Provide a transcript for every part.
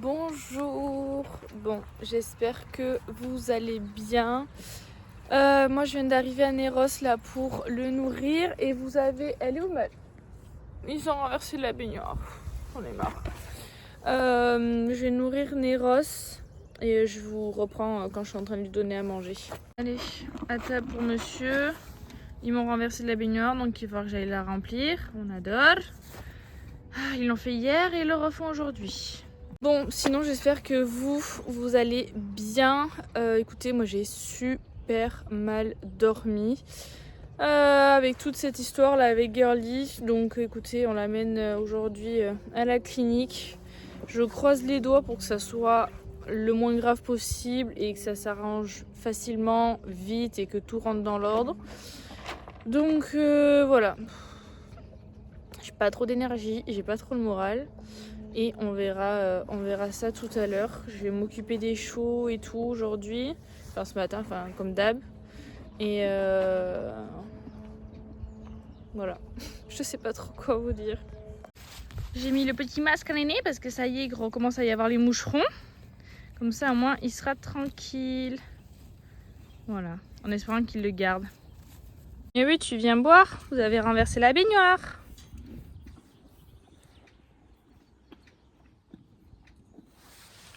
Bonjour. Bon, j'espère que vous allez bien. Moi, je viens d'arriver à Néros là pour le nourrir et vous avez... Elle est où ma... Ils ont renversé la baignoire. J'en ai marre. Je vais nourrir Néros et je vous reprends quand je suis en train de lui donner à manger. Allez, à table pour monsieur. Ils m'ont renversé la baignoire donc il va falloir que j'aille la remplir. On adore. Ils l'ont fait hier et ils le refont aujourd'hui. Bon, sinon j'espère que vous allez bien. Écoutez, moi j'ai super mal dormi avec toute cette histoire là avec Girly. Donc écoutez, on l'amène aujourd'hui à la clinique. Je croise les doigts pour que ça soit le moins grave possible et que ça s'arrange facilement, vite et que tout rentre dans l'ordre. Donc voilà. J'ai pas trop d'énergie, j'ai pas trop le moral. Et on verra ça tout à l'heure. Je vais m'occuper des chiots et tout aujourd'hui. Enfin ce matin, enfin comme d'hab. Et voilà. Je sais pas trop quoi vous dire. J'ai mis le petit masque à nez parce que ça y est, il commence à y avoir les moucherons. Comme ça au moins il sera tranquille. Voilà, en espérant qu'il le garde. Et oui, tu viens boire, vous avez renversé la baignoire.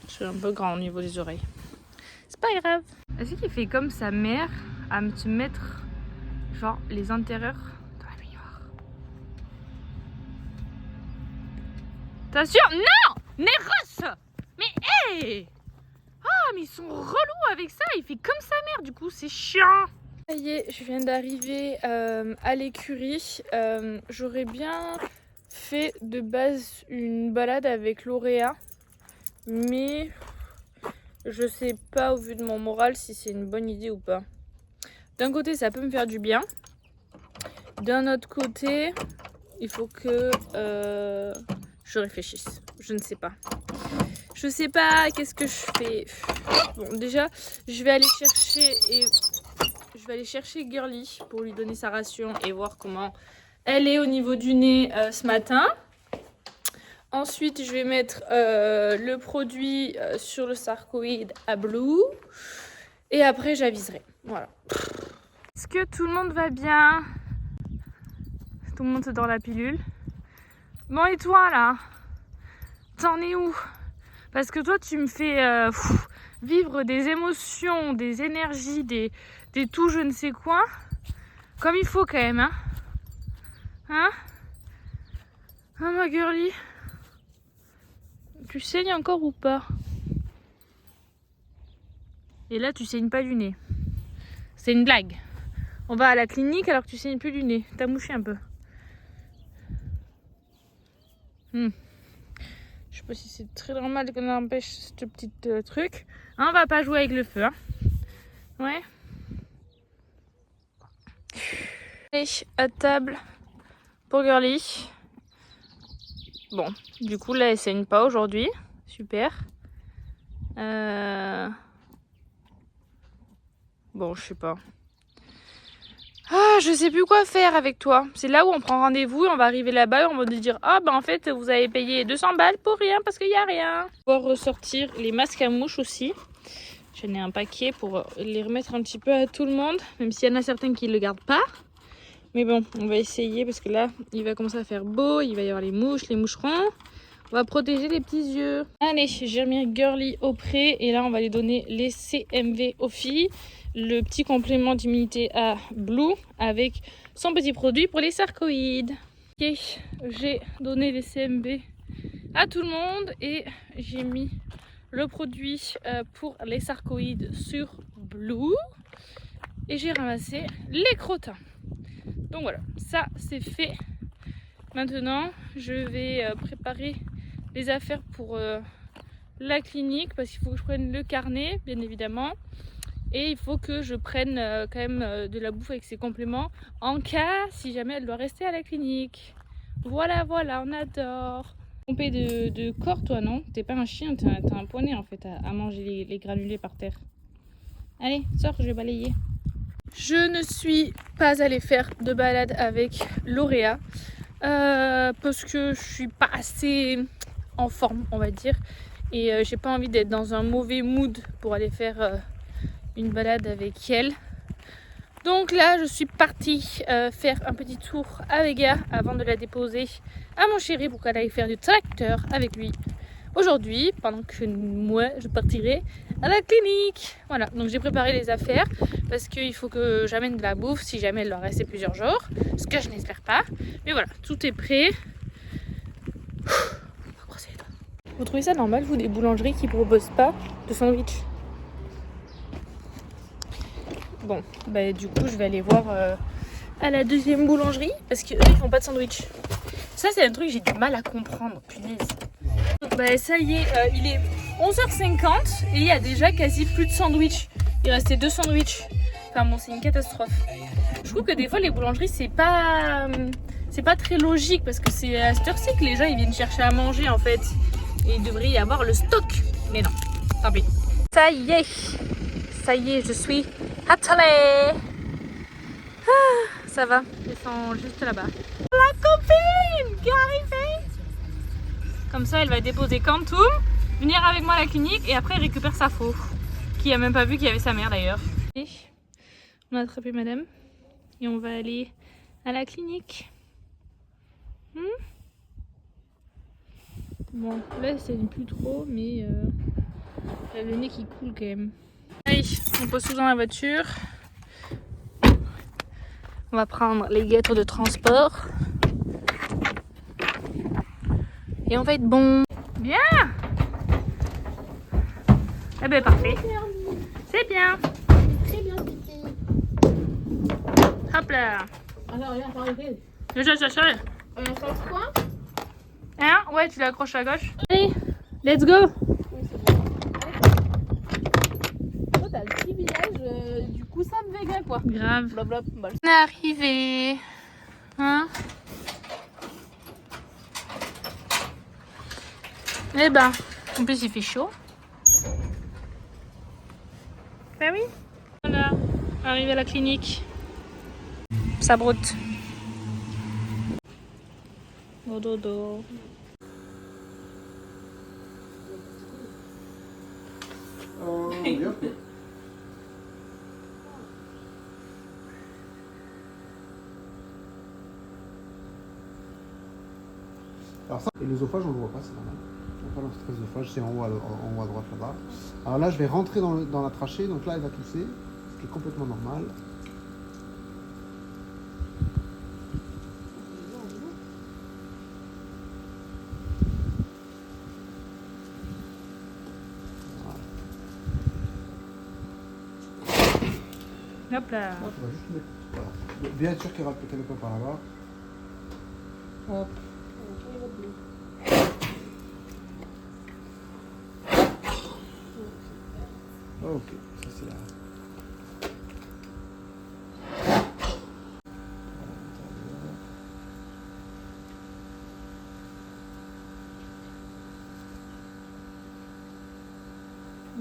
Je suis un peu grand au niveau des oreilles. C'est pas grave. Est-ce qu'il fait comme sa mère à me se mettre genre les intérieurs dans la baignoire? T'assures? Non! Néros! Mais hé! Ah mais ils sont relous avec ça, il fait comme sa mère, du coup c'est chiant. Ça y est, je viens d'arriver à l'écurie. J'aurais bien fait de base une balade avec Lauréa, mais je sais pas au vu de mon moral si c'est une bonne idée ou pas. D'un côté ça peut me faire du bien, d'un autre côté il faut que je réfléchisse. Je ne sais pas. Je sais pas qu'est-ce que je fais. Bon déjà je vais aller chercher Girly pour lui donner sa ration et voir comment elle est au niveau du nez ce matin. Ensuite, je vais mettre le produit sur le sarcoïde à Blue. Et après, j'aviserai. Voilà. Est-ce que tout le monde va bien? Tout le monde se dort la pilule. Bon, et toi, là? T'en es où? Parce que toi, tu me fais vivre des émotions, des énergies, des tout je ne sais quoi. Comme il faut quand même, hein? Hein? Ah, ma girly. Tu saignes encore ou pas? Et là, tu saignes pas du nez. C'est une blague. On va à la clinique alors que tu saignes plus du nez. T'as mouché un peu. Je sais pas si c'est très normal qu'on empêche ce petit truc. Hein, on va pas jouer avec le feu. Hein. Ouais. Allez, à table pour Girly. Bon, du coup, là, elle saigne pas aujourd'hui. Super. Bon, je sais pas. Ah, je sais plus quoi faire avec toi. C'est là où on prend rendez-vous et on va arriver là-bas et on va nous dire ah en fait vous avez payé 200 balles pour rien parce qu'il y a rien. On va ressortir les masques à mouches aussi. J'en ai un paquet pour les remettre un petit peu à tout le monde, même s'il y en a certains qui ne le gardent pas. Mais bon, on va essayer parce que là, il va commencer à faire beau, il va y avoir les mouches, les moucherons. On va protéger les petits yeux. Allez, j'ai remis Girly au pré et là on va lui donner les CMV aux filles. Le petit complément d'immunité à Blue avec son petit produit pour les sarcoïdes. Ok, j'ai donné les CMV à tout le monde et j'ai mis le produit pour les sarcoïdes sur Blue et j'ai ramassé les crottins. Donc voilà, ça c'est fait. Maintenant, je vais préparer les affaires pour la clinique parce qu'il faut que je prenne le carnet, bien évidemment. Et il faut que je prenne quand même de la bouffe avec ses compléments en cas si jamais elle doit rester à la clinique. Voilà, on adore. Trompé de corps, toi, non? T'es pas un chien, t'es un poney en fait à manger les granulés par terre. Allez, sors, je vais balayer. Je ne suis pas allée faire de balade avec Lauréa parce que je suis pas assez en forme, on va dire. Et j'ai pas envie d'être dans un mauvais mood pour aller faire une balade avec elle. Donc là, je suis partie faire un petit tour à Vega avant de la déposer à mon chéri pour qu'elle aille faire du tracteur avec lui aujourd'hui, pendant que moi, je partirai à la clinique. Voilà, donc j'ai préparé les affaires parce qu'il faut que j'amène de la bouffe si jamais elle doit rester plusieurs jours, ce que je n'espère pas. Mais voilà, tout est prêt. On va brosser les doigts. Vous trouvez ça normal, vous, des boulangeries qui proposent pas de sandwich? Bon, bah du coup je vais aller voir à la deuxième boulangerie parce qu'eux ils font pas de sandwich. Ça c'est un truc que j'ai du mal à comprendre, punaise. Bah ça y est, il est 11h50 et il y a déjà quasi plus de sandwich. Il restait 2 sandwichs. Enfin bon, c'est une catastrophe. Je trouve que des fois les boulangeries c'est pas très logique parce que c'est à cette heure-ci que les gens ils viennent chercher à manger en fait. Et il devrait y avoir le stock. Mais non, tant pis. Ça y est, je suis attelée. Ah, ça va, ils sont juste là-bas. La copine qui est arrivée. Comme ça, elle va déposer Quantum, venir avec moi à la clinique et après elle récupère sa faux. Qui a même pas vu qu'il y avait sa mère d'ailleurs. On a attrapé madame et on va aller à la clinique. Bon, là ça n'est plus trop, mais il y a le nez qui coule quand même. Allez, on pose tout dans la voiture. On va prendre les guêtres de transport. Et on va être bon. Bien. Eh ben parfait. C'est bien. Très bien, Titi. Hop là. Alors, regarde, par exemple. Je cherche. On change quoi? Hein? Ouais, tu l'accroches à gauche. Allez, let's go. Oui, c'est bon. Toi, t'as le petit village du coussin de Vega, quoi. Grave. Blablabla. On est arrivé. Hein? Eh ben, en plus il fait chaud. Ben oui. Voilà, arrivé à la clinique. Ça broute. Au dodo. Bien. Alors ça, et l'œsophage on le voit pas, c'est normal. On voit pas notre œsophage, c'est en haut à droite là-bas. Alors là je vais rentrer dans la trachée, donc là elle va tousser, ce qui est complètement normal. Hop là. On va juste mettre, voilà. Bien sûr qu'il y aura peut-être un peu par là-bas. Hop. Ok, ça c'est là.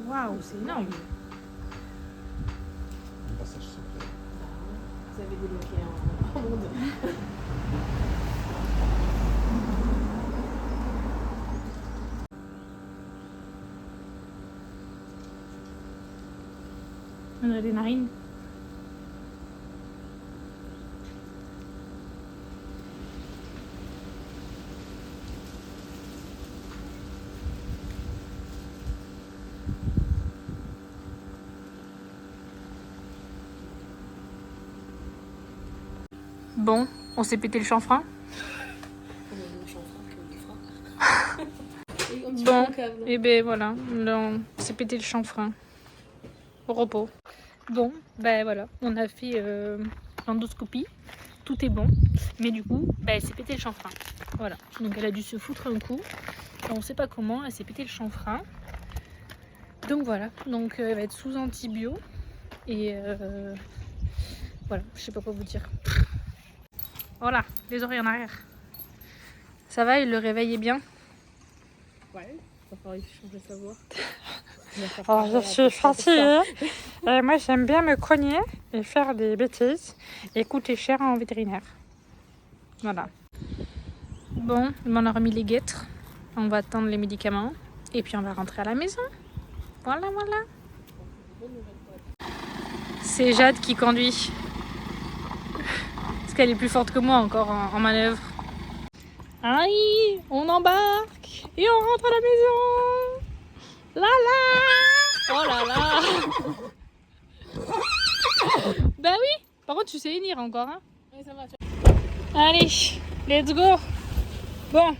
Waouh, c'est énorme. Un passage secret. Vous avez débloqué un monde. On dirait des narines. Bon, on s'est pété le chanfrein. Bon, et ben voilà, on s'est pété le chanfrein. Au repos. Bon, ben voilà, on a fait l'endoscopie. Tout est bon, mais du coup, ben, elle s'est pété le chanfrein. Voilà, donc elle a dû se foutre un coup. On sait pas comment, elle s'est pété le chanfrein. Donc voilà, donc elle va être sous antibio. Et voilà, je sais pas quoi vous dire. Voilà, les oreilles en arrière. Ça va, il le réveille bien? Ouais, il va falloir changer sa voix. Alors, je suis fatiguée et moi j'aime bien me cogner et faire des bêtises et coûter cher en vétérinaire. Voilà. Bon, on a remis les guêtres. On va attendre les médicaments Et puis on va rentrer à la maison. Voilà, voilà. C'est Jade qui conduit. Parce qu'elle est plus forte que moi encore en manœuvre. Allez, on embarque et on rentre à la maison. Là là. Oh là là. Bah oui. Par contre, tu sais venir encore, hein. Oui, ça va. Allez, let's go. Bon,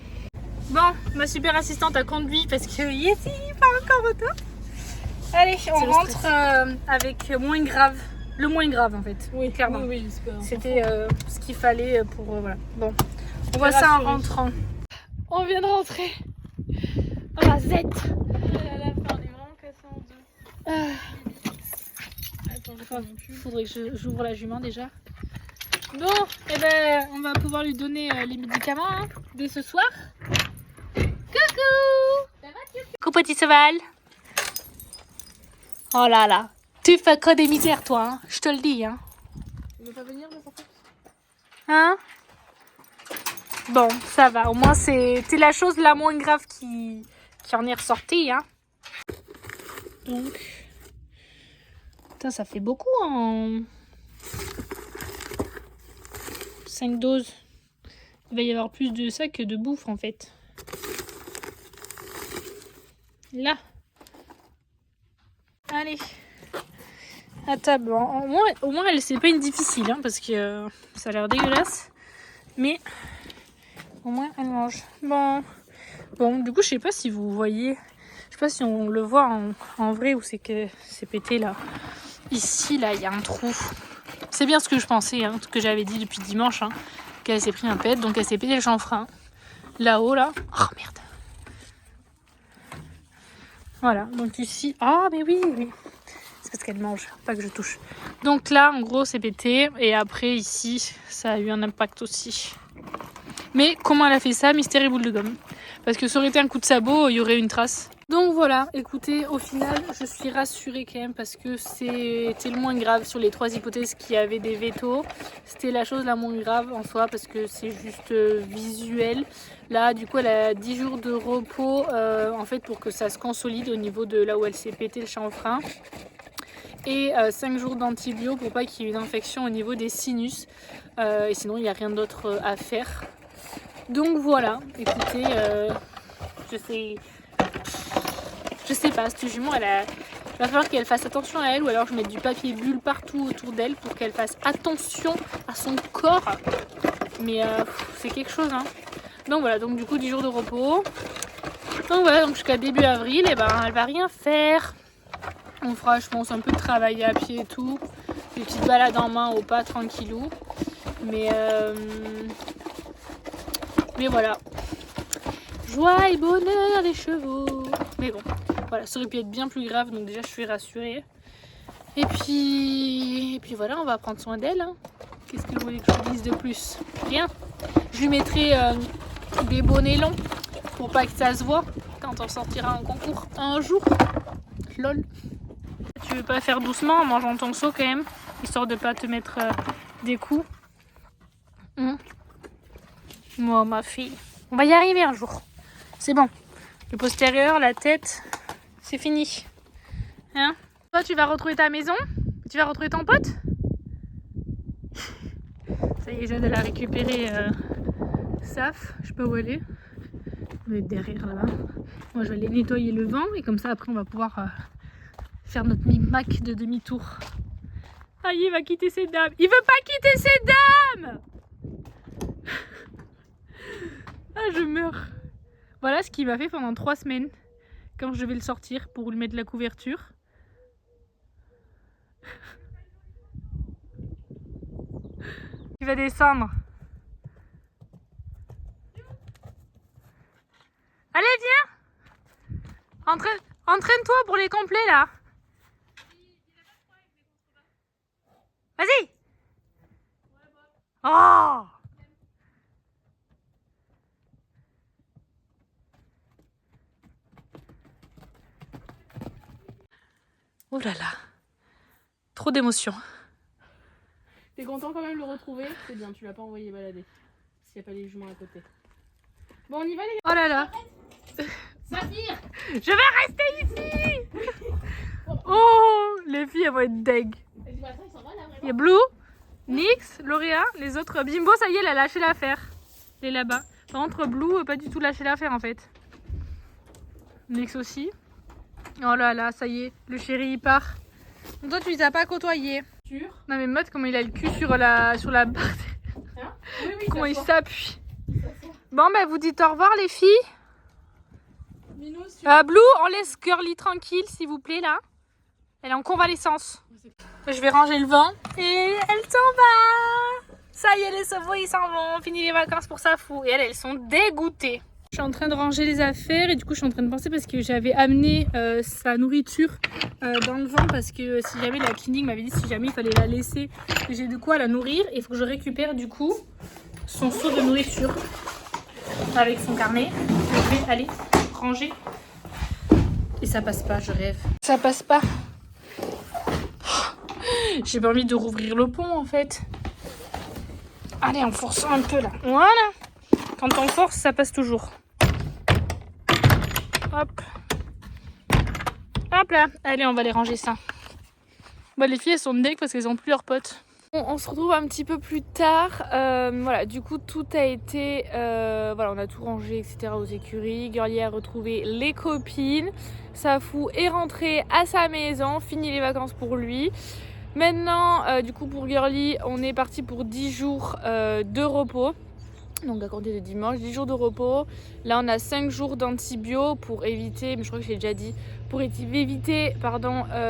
ma super assistante a conduit parce que Yeti n'est pas encore au top. Allez, on rentre avec moins grave. Le moins grave en fait. Oui, clairement. Oui, j'espère. C'était ce qu'il fallait pour voilà. Bon, on voit ça en rentrant. On vient de rentrer. Oh la zette. On est vraiment cassé en deux. Attends, Faudrait que j'ouvre la jument déjà. Bon, eh ben, on va pouvoir lui donner les médicaments hein, dès ce soir. Coucou. Coucou petit cheval. Oh là là. Tu fais que des misères toi, hein. Je te le dis. Hein. Il veut pas venir le papa? Hein? Bon, ça va. Au moins, c'était la chose la moins grave qui en est ressortie. Hein. Donc, putain, ça fait beaucoup en 5 doses. Il va y avoir plus de ça que de bouffe en fait. Là. Allez. À table. Au moins elle c'est pas une difficile hein, parce que ça a l'air dégueulasse. Mais au moins elle mange. Bon, du coup je sais pas si vous voyez. Je sais pas si on le voit en vrai ou c'est que c'est pété là. Ici là il y a un trou. C'est bien ce que je pensais, hein, ce que j'avais dit depuis dimanche. Hein, qu'elle s'est pris un pet, donc elle s'est pété le chanfrein. Là-haut là. Oh merde. Voilà, donc ici. Ah mais oui. C'est parce qu'elle mange, pas que je touche. Donc là, en gros, c'est pété. Et après, ici, ça a eu un impact aussi. Mais comment elle a fait ça? Mystère et boule de gomme. Parce que ça aurait été un coup de sabot, il y aurait une trace. Donc voilà, écoutez, au final, je suis rassurée quand même parce que c'était le moins grave sur les 3 hypothèses qui avaient des vétos. C'était la chose la moins grave en soi parce que c'est juste visuel. Là, du coup, elle a 10 jours de repos en fait pour que ça se consolide au niveau de là où elle s'est pété le chanfrein. Et 5 jours d'antibio pour pas qu'il y ait une infection au niveau des sinus. Et sinon, il n'y a rien d'autre à faire. Donc voilà, écoutez, je sais pas, cette jument, il va falloir qu'elle fasse attention à elle ou alors je mette du papier bulle partout autour d'elle pour qu'elle fasse attention à son corps. Mais c'est quelque chose, hein. Donc voilà, donc du coup 10 jours de repos. Donc voilà, donc jusqu'à début avril, et ben elle va rien faire. On fera, je pense, un peu de travail à pied et tout. Des petites balades en main au pas, tranquillou. Mais voilà. Joie et bonheur des chevaux. Mais bon, voilà, ça aurait pu être bien plus grave, donc déjà je suis rassurée. Et puis voilà, on va prendre soin d'elle. Hein. Qu'est-ce que vous voulez que je vous dise de plus? Rien. Je lui mettrai des bonnets longs pour pas que ça se voit quand on sortira en concours un jour. Lol. Tu veux pas faire doucement en mangeant ton seau quand même, histoire de pas te mettre des coups. Moi, ma fille. On va y arriver un jour. C'est bon. Le postérieur, la tête, c'est fini. Hein? Toi, tu vas retrouver ta maison? Tu vas retrouver ton pote? Ça y est, Jade, elle a récupéré Saf. Je sais pas où elle est. Elle doit être derrière là-bas. Moi, je vais aller nettoyer le vent et comme ça, après, on va pouvoir faire notre micmac de demi-tour. Ah, il va quitter ses dames. Il veut pas quitter ses dames! Ah, je meurs. Voilà ce qu'il m'a fait pendant 3 semaines. Quand je vais le sortir pour lui mettre la couverture. Il va descendre. Allez, viens! Entraîne-toi pour les complets là. Vas-y! Oh! Oh là là, trop d'émotions. T'es content quand même de le retrouver? C'est bien, tu l'as pas envoyé balader. S'il n'y a pas les juments à côté. Bon, on y va les gars? Oh là là. Je vais rester ici. Oh, les filles, elles vont être deg. Il y a Blue, Nix, Lauréa, les autres. Bimbo, ça y est, elle a lâché l'affaire. Elle est là-bas. Par contre, Blue, pas du tout lâché l'affaire en fait. Nix aussi. Oh là là, ça y est, le chéri il part. Donc toi, tu les as pas côtoyés. Non mais Maud, comment il a le cul sur la barre. Hein oui, Comment il s'appuie. Bon, bah vous dites au revoir les filles. Blue, on laisse Girly tranquille s'il vous plaît là. Elle est en convalescence. Je vais ranger le vent. Et elle s'en va. Ça y est, les sauvos ils s'en vont. Fini les vacances pour Safou. Et elles sont dégoûtées. Je suis en train de ranger les affaires et du coup je suis en train de penser parce que j'avais amené sa nourriture dans le vent parce que si jamais la clinique m'avait dit si jamais il fallait la laisser, que j'ai de quoi la nourrir. Et il faut que je récupère du coup son seau de nourriture avec son carnet. Je vais aller ranger. Et ça passe pas, je rêve. Ça passe pas. J'ai pas envie de rouvrir le pont en fait. Allez, en forçant un peu là. Voilà. Quand on force, ça passe toujours. Hop. Hop là. Allez, on va les ranger ça. Bon, les filles, elles sont deg parce qu'elles ont plus leurs potes. Bon, on se retrouve un petit peu plus tard. Voilà, du coup, tout a été... voilà, on a tout rangé, etc. aux écuries. Girly a retrouvé les copines. Safou est rentré à sa maison. Fini les vacances pour lui. Maintenant, du coup, pour Girly, on est parti pour 10 jours de repos. Donc à compter de dimanche, 10 jours de repos. Là on a 5 jours d'antibio pour éviter, mais je crois que je l'ai déjà dit, pour éviter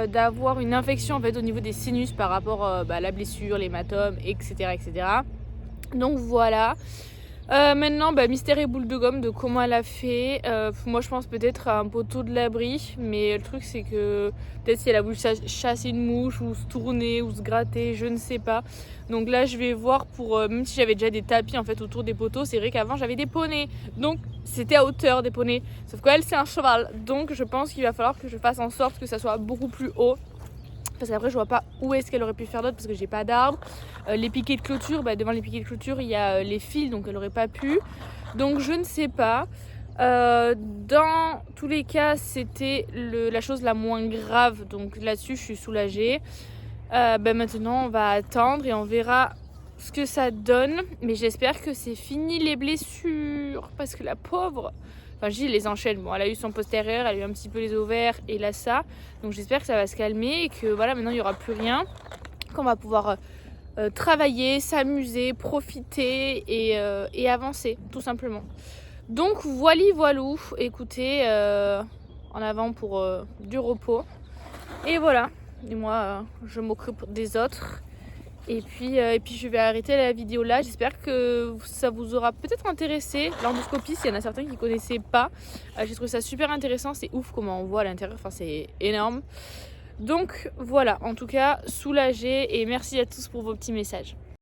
d'avoir une infection en fait au niveau des sinus par rapport à la blessure, l'hématome, etc. Donc voilà. Maintenant, mystère et boule de gomme de comment elle a fait. Moi je pense peut-être à un poteau de l'abri, mais le truc c'est que peut-être si elle a voulu chasser une mouche ou se tourner ou se gratter, je ne sais pas. Donc là je vais voir pour, même si j'avais déjà des tapis en fait autour des poteaux, c'est vrai qu'avant j'avais des poneys, donc c'était à hauteur des poneys, sauf qu'elle c'est un cheval, donc je pense qu'il va falloir que je fasse en sorte que ça soit beaucoup plus haut. Parce qu'après je vois pas où est-ce qu'elle aurait pu faire d'autre parce que j'ai pas d'arbre. Les piquets de clôture, devant les piquets de clôture il y a les fils, donc elle aurait pas pu. Donc je ne sais pas. Dans tous les cas c'était la chose la moins grave, donc là-dessus je suis soulagée. Maintenant on va attendre et on verra ce que ça donne. Mais j'espère que c'est fini les blessures parce que la pauvre... Enfin, je dis les enchaîne. Bon, elle a eu son postérieur, elle a eu un petit peu les ovaires et là ça. Donc j'espère que ça va se calmer et que voilà, maintenant il n'y aura plus rien. Qu'on va pouvoir travailler, s'amuser, profiter et avancer, tout simplement. Donc voilou. Écoutez, en avant pour du repos. Et voilà. Et moi, je m'occupe des autres. Et puis je vais arrêter la vidéo là. J'espère que ça vous aura peut-être intéressé. L'endoscopie, s'il y en a certains qui ne connaissaient pas. J'ai trouvé ça super intéressant. C'est ouf comment on voit à l'intérieur. Enfin, c'est énorme. Donc voilà, en tout cas, soulagée. Et merci à tous pour vos petits messages.